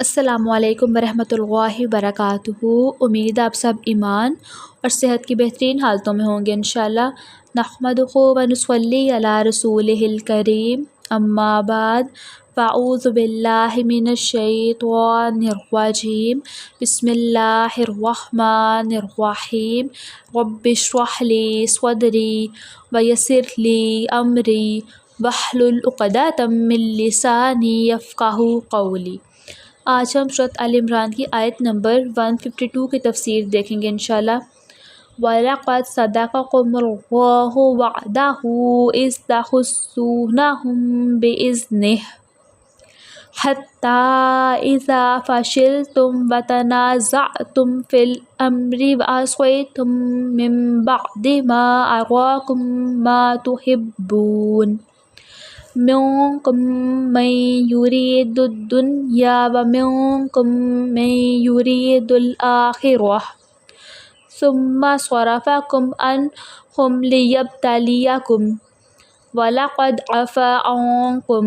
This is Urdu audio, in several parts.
السلام علیکم ورحمۃ اللہ وبرکاتہ۔ امید آپ سب ایمان اور صحت کی بہترین حالتوں میں ہوں گے انشاءاللہ۔ نحمدہ ونصلی علی رسولہ الکریم، اما بعد، فاعوذ باللہ من الشیطان الرجیم، بسم اللہ الرحمن الرحیم۔ رب اشرح لی صدری ویسر لی امری واحلل عقدۃ من لسانی یفقہوا قولی۔ آج ہم سورۃ آل عمران کی آیت نمبر 152 کی تفسیر دیکھیں گے انشاءاللہ۔ وَلَقَدْ صَدَقَكُمُ اللَّهُ وَعْدَهُ إِذْ تَحُسُّونَهُم بِإِذْنِهِ حَتَّىٰ إِذَا فَشِلْتُمْ وَتَنَازَعْتُمْ فِي الْأَمْرِ وَعَصَيْتُم مِّن بَعْدِ مَا أَرَاكُم مَّا تُحِبُّونَ مِنكُم مَّن يُرِيدُ الدُّنْيَا وَمِنكُم مَّن يُرِيدُ الْآخِرَةَ ثُمَّ صَرَفَكُمْ عَنْهُمْ لِيَبْتَلِيَكُمْ وَلَقَدْ عَفَا عَنكُمْ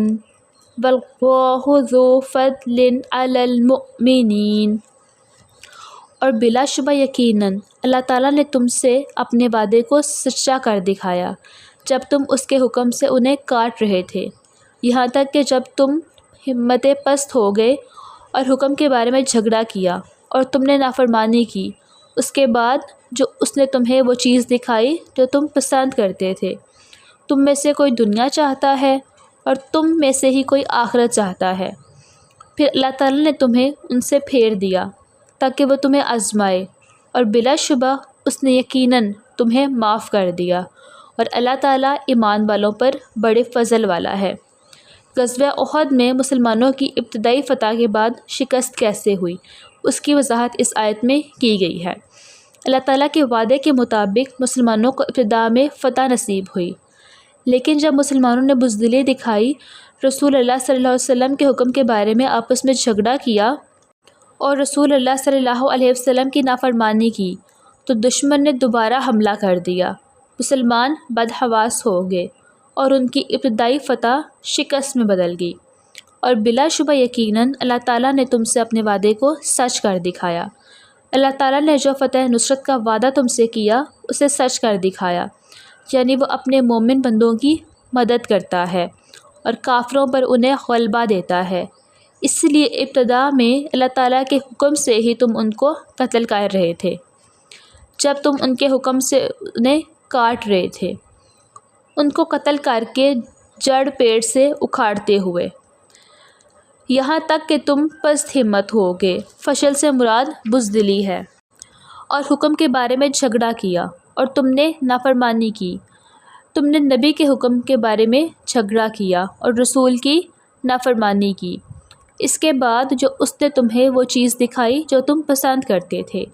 وَاللَّهُ ذُو فَضْلٍ عَلَى الْمُؤْمِنِينَ۔ اور بلا شبہ یقیناً اللہ تعالیٰ نے تم سے اپنے وعدے کو سچا کر دکھایا جب تم اس کے حکم سے انہیں کاٹ رہے تھے، یہاں تک کہ جب تم ہمت پست ہو گئے اور حکم کے بارے میں جھگڑا کیا اور تم نے نافرمانی کی، اس کے بعد جو اس نے تمہیں وہ چیز دکھائی جو تم پسند کرتے تھے۔ تم میں سے کوئی دنیا چاہتا ہے اور تم میں سے ہی کوئی آخرت چاہتا ہے، پھر اللہ تعالیٰ نے تمہیں ان سے پھیر دیا تاکہ وہ تمہیں آزمائے، اور بلا شبہ اس نے یقیناً تمہیں معاف کر دیا، اور اللہ تعالیٰ ایمان والوں پر بڑے فضل والا ہے۔ غزوہ احد میں مسلمانوں کی ابتدائی فتح کے بعد شکست کیسے ہوئی، اس کی وضاحت اس آیت میں کی گئی ہے۔ اللہ تعالیٰ کے وعدے کے مطابق مسلمانوں کو ابتدا میں فتح نصیب ہوئی، لیکن جب مسلمانوں نے بزدلی دکھائی، رسول اللہ صلی اللہ علیہ وسلم کے حکم کے بارے میں آپس میں جھگڑا کیا اور رسول اللہ صلی اللہ علیہ وسلم کی نافرمانی کی، تو دشمن نے دوبارہ حملہ کر دیا، مسلمان بدحواس ہو گئے اور ان کی ابتدائی فتح شکست میں بدل گئی۔ اور بلا شبہ یقیناً اللہ تعالیٰ نے تم سے اپنے وعدے کو سچ کر دکھایا۔ اللہ تعالیٰ نے جو فتح نصرت کا وعدہ تم سے کیا اسے سچ کر دکھایا، یعنی وہ اپنے مومن بندوں کی مدد کرتا ہے اور کافروں پر انہیں غلبہ دیتا ہے۔ اس لیے ابتدا میں اللہ تعالیٰ کے حکم سے ہی تم ان کو قتل کر رہے تھے، جب تم ان کے حکم سے انہیں کاٹ رہے تھے، ان کو قتل کر کے جڑ پیڑ سے اکھاڑتے ہوئے، یہاں تک کہ تم پست ہمت ہو گئے۔ فشل سے مراد بزدلی ہے، اور حکم کے بارے میں جھگڑا کیا اور تم نے نافرمانی کی۔ تم نے نبی کے حکم کے بارے میں جھگڑا کیا اور رسول کی نافرمانی کی، اس کے بعد جو اس نے تمہیں وہ چیز دکھائی جو تم پسند کرتے تھے۔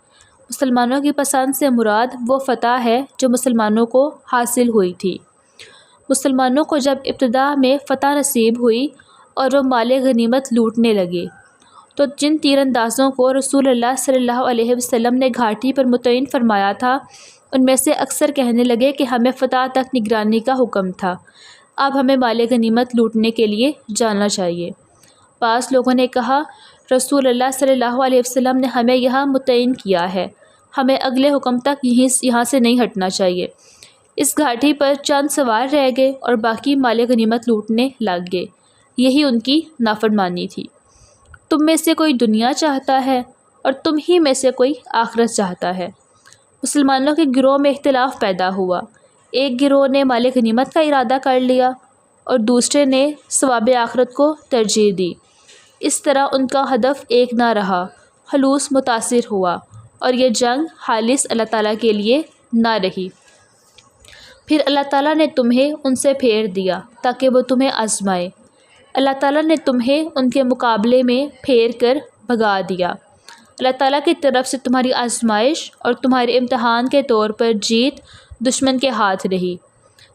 مسلمانوں کی پسند سے مراد وہ فتح ہے جو مسلمانوں کو حاصل ہوئی تھی۔ مسلمانوں کو جب ابتدا میں فتح نصیب ہوئی اور وہ مال غنیمت لوٹنے لگے، تو جن تیر اندازوں کو رسول اللہ صلی اللہ علیہ وسلم نے گھاٹی پر متعین فرمایا تھا، ان میں سے اکثر کہنے لگے کہ ہمیں فتح تک نگرانی کا حکم تھا، اب ہمیں مال غنیمت لوٹنے کے لیے جانا چاہیے۔ بعض لوگوں نے کہا، رسول اللہ صلی اللہ علیہ وسلم نے ہمیں یہاں متعین کیا ہے، ہمیں اگلے حکم تک یہاں سے نہیں ہٹنا چاہیے۔ اس گھاٹی پر چند سوار رہ گئے اور باقی مال غنیمت لوٹنے لگ گئے، یہی ان کی نافرمانی تھی۔ تم میں سے کوئی دنیا چاہتا ہے اور تم ہی میں سے کوئی آخرت چاہتا ہے۔ مسلمانوں کے گروہ میں اختلاف پیدا ہوا، ایک گروہ نے مال غنیمت کا ارادہ کر لیا اور دوسرے نے ثواب آخرت کو ترجیح دی۔ اس طرح ان کا ہدف ایک نہ رہا، خلوص متاثر ہوا، اور یہ جنگ خالص اللہ تعالیٰ کے لیے نہ رہی۔ پھر اللہ تعالیٰ نے تمہیں ان سے پھیر دیا تاکہ وہ تمہیں آزمائے۔ اللہ تعالیٰ نے تمہیں ان کے مقابلے میں پھیر کر بھگا دیا۔ اللہ تعالیٰ کی طرف سے تمہاری آزمائش اور تمہارے امتحان کے طور پر جیت دشمن کے ہاتھ رہی،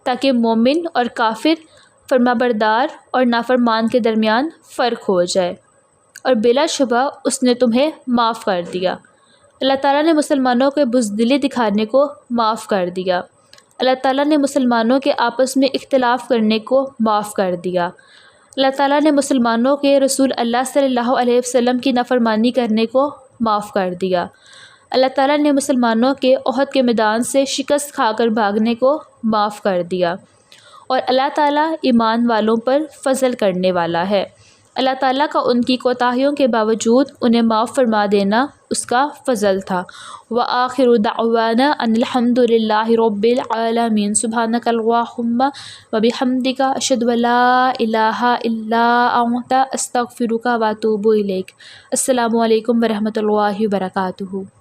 تاکہ مومن اور کافر، فرمانبردار اور نافرمان کے درمیان فرق ہو جائے، اور بلا شبہ اس نے تمہیں معاف کر دیا۔ اللہ تعالیٰ نے مسلمانوں کے بزدلی دکھانے کو معاف کر دیا۔ اللہ تعالیٰ نے مسلمانوں کے آپس میں اختلاف کرنے کو معاف کر دیا۔ اللہ تعالیٰ نے مسلمانوں کے رسول اللہ صلی اللہ علیہ وسلم کی نافرمانی کرنے کو معاف کر دیا۔ اللہ تعالیٰ نے مسلمانوں کے احد کے میدان سے شکست کھا کر بھاگنے کو معاف کر دیا، اور اللہ تعالیٰ ایمان والوں پر فضل کرنے والا ہے۔ اللہ تعالیٰ کا ان کی کوتاہیوں کے باوجود انہیں معاف فرما دینا اس کا فضل تھا۔ وآخر دعوانا ان الحمد للہ رب العالمین سبحانک اللہم وبحمدک اشہد ان لا الہ الا انت استغفرک واتوب الیک۔ السلام علیکم ورحمۃ اللہ وبرکاتہ۔